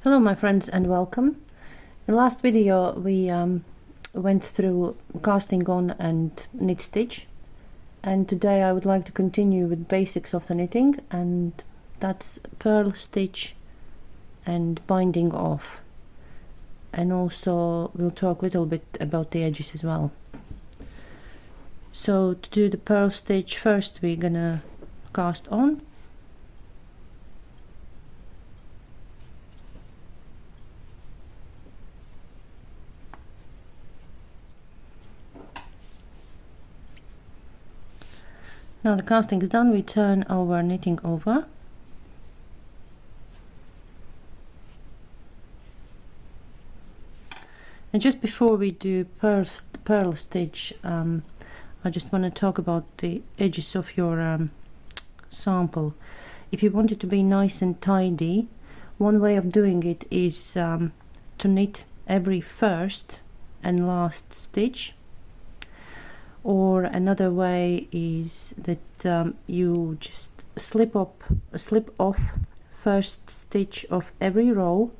Hello my friends and welcome. In the last video we went through casting on and knit stitch, and today I would like to continue with basics of the knitting, and that's purl stitch and binding off, and also we'll talk a little bit about the edges as well. So to do the purl stitch, first we're gonna cast on. Now the casting is done, we turn our knitting over. And just before we do purl stitch, I just want to talk about the edges of your sample. If you want it to be nice and tidy, one way of doing it is to knit every first and last stitch. Or another way is that you just slip off first stitch of every row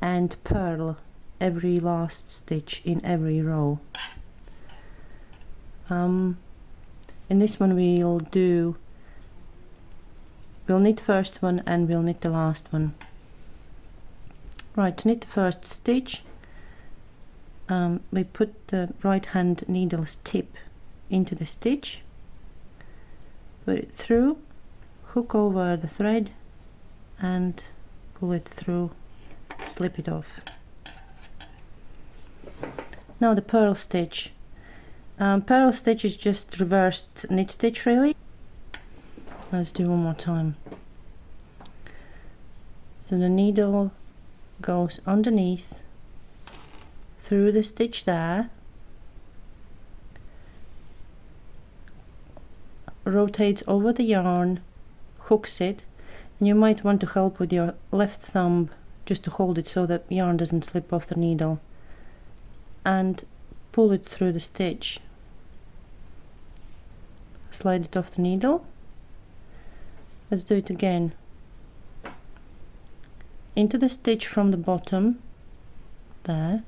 and purl every last stitch in every row. In this one we'll knit first one and we'll knit the last one. Right, to knit the first stitch, we put the right hand needle's tip into the stitch, put it through, hook over the thread and pull it through, slip it off. Now the purl stitch. Purl stitch is just reversed knit stitch really. Let's do one more time. So the needle goes underneath through the stitch there, rotates over the yarn, hooks it, and you might want to help with your left thumb just to hold it so that yarn doesn't slip off the needle, and pull it through the stitch. Slide it off the needle. Let's do it again. Into the stitch from the bottom there,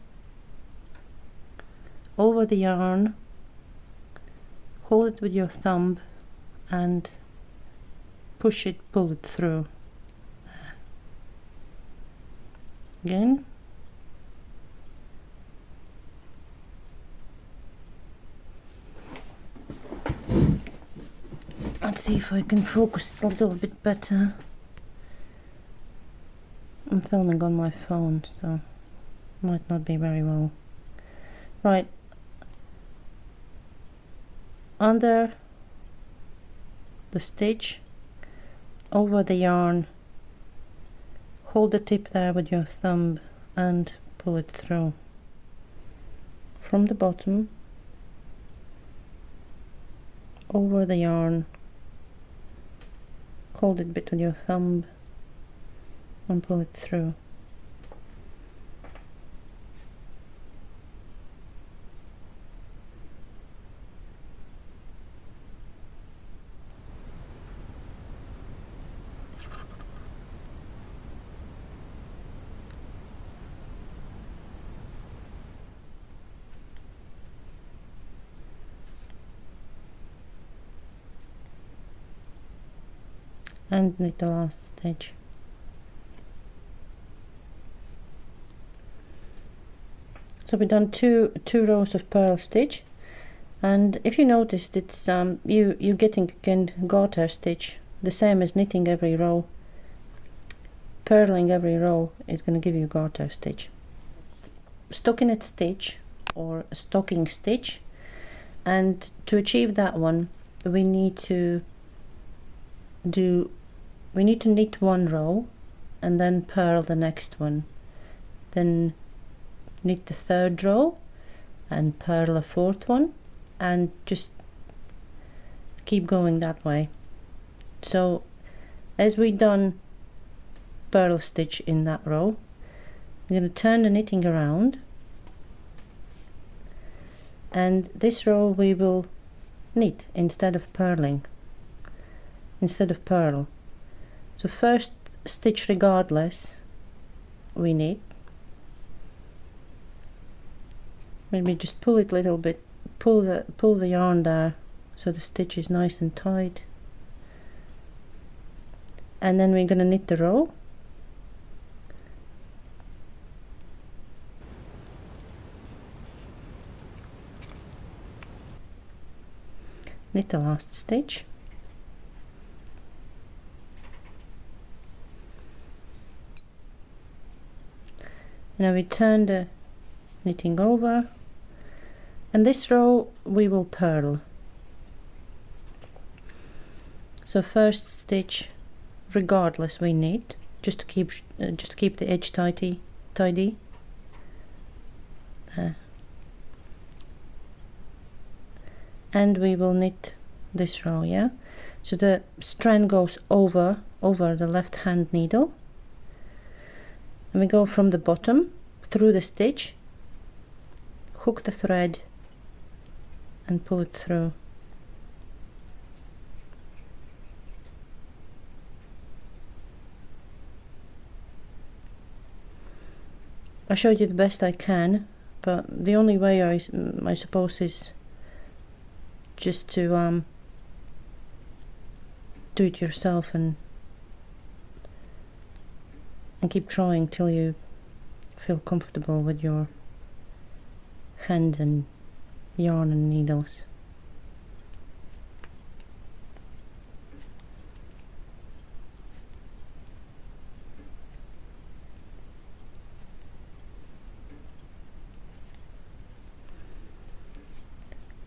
over the yarn, hold it with your thumb and push it, pull it through. Again. Let's see if I can focus a little bit better. I'm filming on my phone, so might not be very well. Right. Under the stitch, over the yarn, hold the tip there with your thumb and pull it through. From the bottom, over the yarn, hold it a bit with your thumb and pull it through. And knit the last stitch. So we've done two rows of purl stitch, and if you noticed, it's you getting again garter stitch, the same as knitting every row. Purling every row is going to give you garter stitch. Stockinette stitch or stocking stitch, and to achieve that one we need to knit one row and then purl the next one, then knit the third row and purl a fourth one, and just keep going that way. So as we done purl stitch in that row, I'm going to turn the knitting around, and this row we will knit instead of purling, instead of purl. So first stitch regardless we need. Maybe just pull it a little bit, pull the yarn there so the stitch is nice and tight. And then we're gonna knit the row. Knit the last stitch. Now we turn the knitting over, and this row we will purl. So first stitch, regardless, we knit just to keep the edge tidy. And we will knit this row, yeah. So the strand goes over the left hand needle, and we go from the bottom through the stitch, hook the thread and pull it through. I showed you the best I can, but the only way I suppose is just to do it yourself and keep trying till you feel comfortable with your hands and yarn and needles.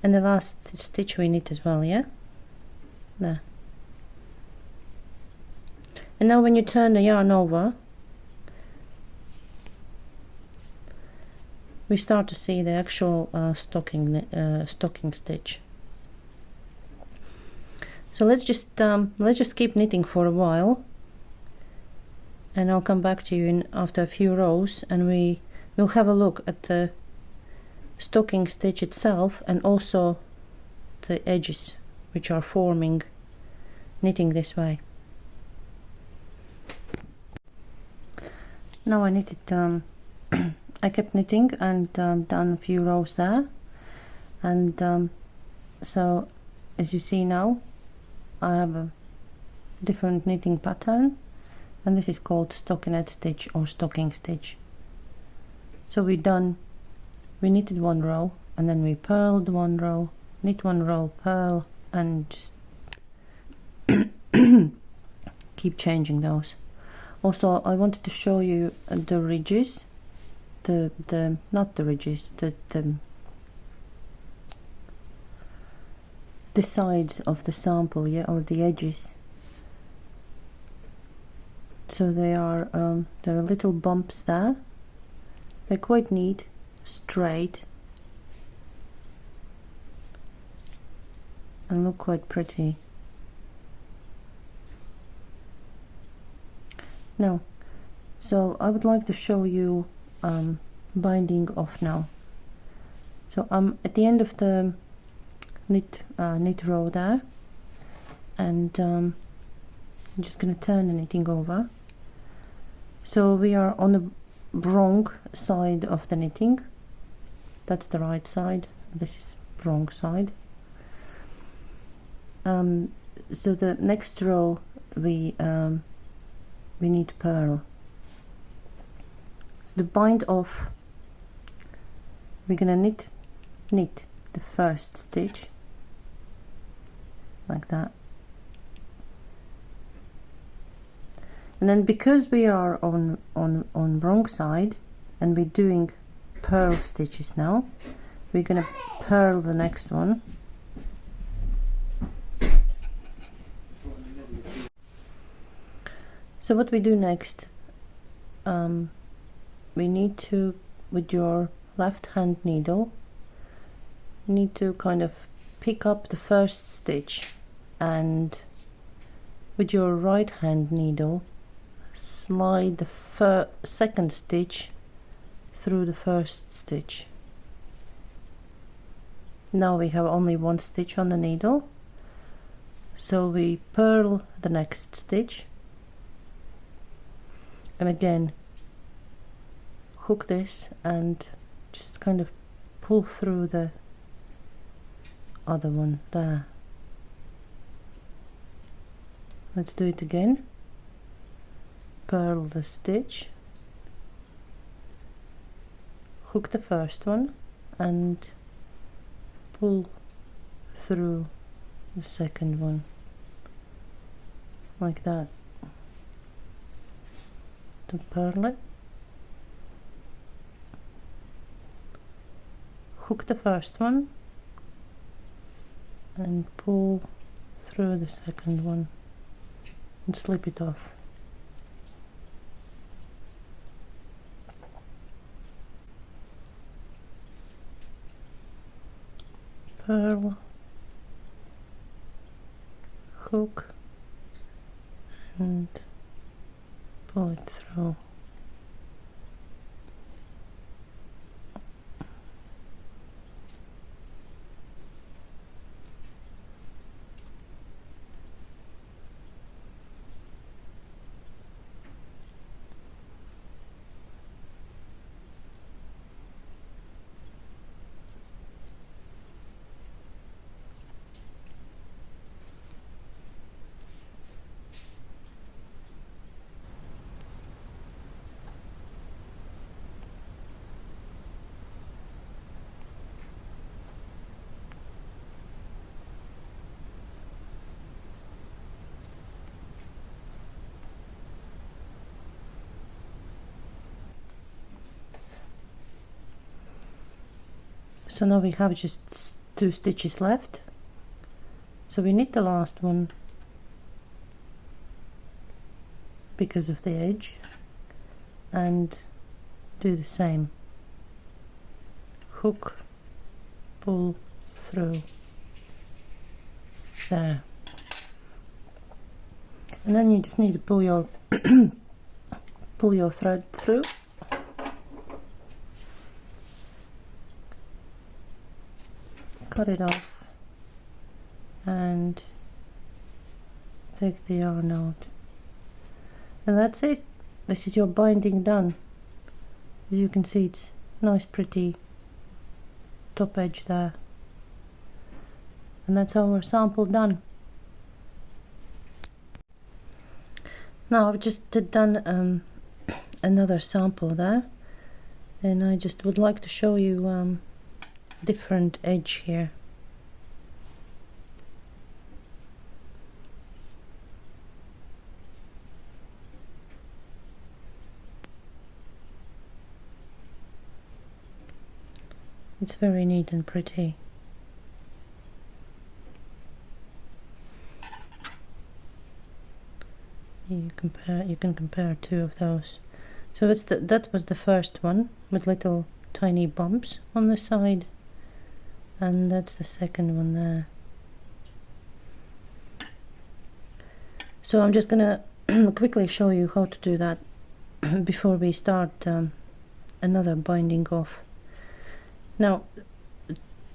And the last stitch we knit as well, yeah? There. And now when you turn the yarn over, we start to see the actual stocking stitch. So let's just keep knitting for a while, and I'll come back to you after a few rows, and we'll have a look at the stocking stitch itself and also the edges which are forming knitting this way. Now I knitted I kept knitting and done a few rows there, and so as you see now I have a different knitting pattern, and this is called stockinette stitch or stocking stitch. So we knitted one row, and then we purled one row, knit one row, purl, and just keep changing those. Also, I wanted to show you the ridges, not the ridges, the sides of the sample, yeah, or the edges. So there are little bumps there. They're quite neat, straight, and look quite pretty. Now, so I would like to show you binding off now. So I'm at the end of the knit row there, and I'm just going to turn the knitting over. So we are on the wrong side of the knitting. That's the right side, this is wrong side. So the next row we need to purl. So the bind off, we're gonna knit the first stitch like that, and then because we are on wrong side and we're doing purl stitches now, we're gonna purl the next one. So what we do next, we need to, with your left hand needle, you need to kind of pick up the first stitch, and with your right hand needle slide the second stitch through the first stitch. Now we have only one stitch on the needle, so we purl the next stitch, and again hook this and just kind of pull through the other one there. Let's do it again. Purl the stitch, hook the first one and pull through the second one like that to purl it. Hook the first one and pull through the second one and slip it off. Purl, hook and pull it through. So now we have just 2 stitches left, so we knit the last one because of the edge and do the same. Hook, pull through there, and then you just need to pull your pull your thread through. Cut it off and take the yarn out, and that's it. This is your binding done. As you can see, it's nice pretty top edge there, and that's our sample done. Now I've just done another sample there, and I just would like to show you different edge here. It's very neat and pretty. You can compare 2 of those. So that was the first one with little tiny bumps on the side, and that's the second one there. So I'm just gonna quickly show you how to do that before we start another binding off. Now,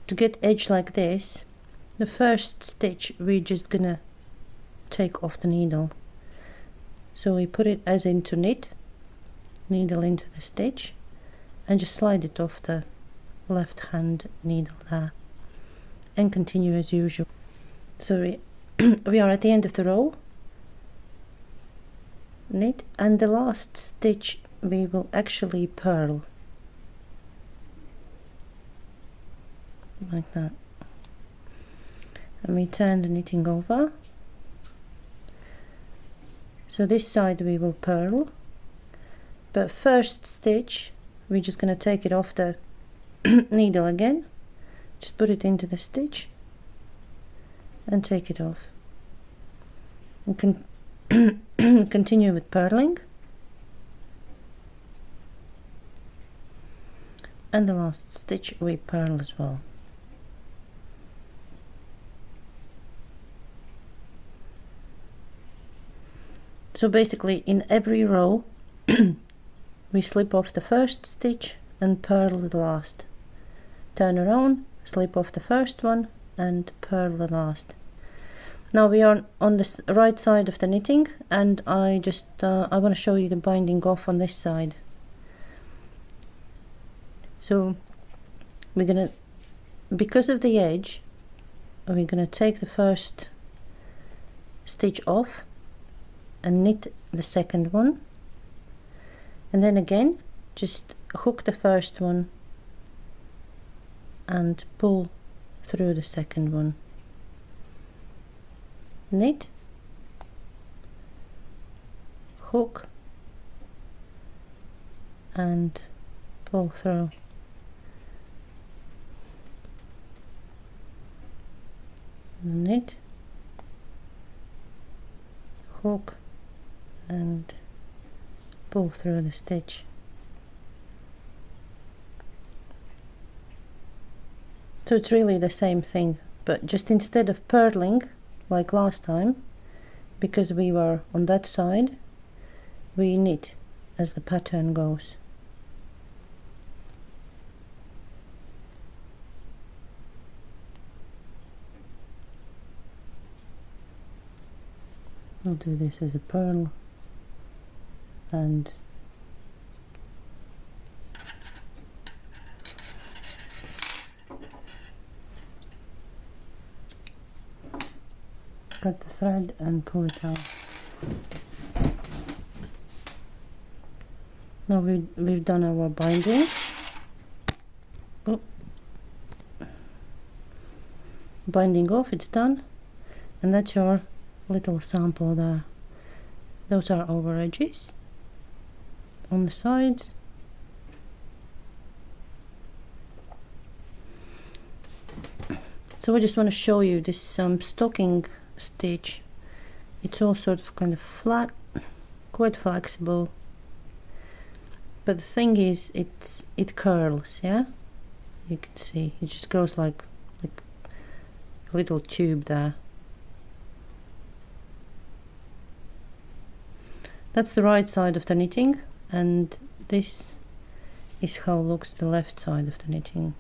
to get edge like this, the first stitch we're just gonna take off the needle. So we put it as into knit, needle into the stitch, and just slide it off the left hand needle there, and continue as usual. So we are at the end of the row, knit, and the last stitch we will actually purl like that, and we turn the knitting over. So this side we will purl, but first stitch we're just going to take it off the needle again, just put it into the stitch and take it off, and continue with purling, and the last stitch we purl as well. So basically in every row we slip off the first stitch and purl the last, turn around, slip off the first one and purl the last. Now we are on the right side of the knitting, and I want to show you the binding off on this side. So we're gonna, because of the edge, we're gonna take the first stitch off and knit the second one, and then again just hook the first one and pull through the second one, knit, hook and pull through. Knit, hook and pull through the stitch. So it's really the same thing, but just instead of purling like last time, because we were on that side, we knit as the pattern goes. I'll do this as a purl and cut the thread and pull it out. Now we've done our binding. Oh. Binding off, it's done, and that's your little sample there. Those are our edges on the sides. So I just want to show you this stocking stitch. It's all sort of kind of flat, quite flexible, but the thing is it curls, yeah, you can see it just goes like a little tube there. That's the right side of the knitting, and this is how looks the left side of the knitting.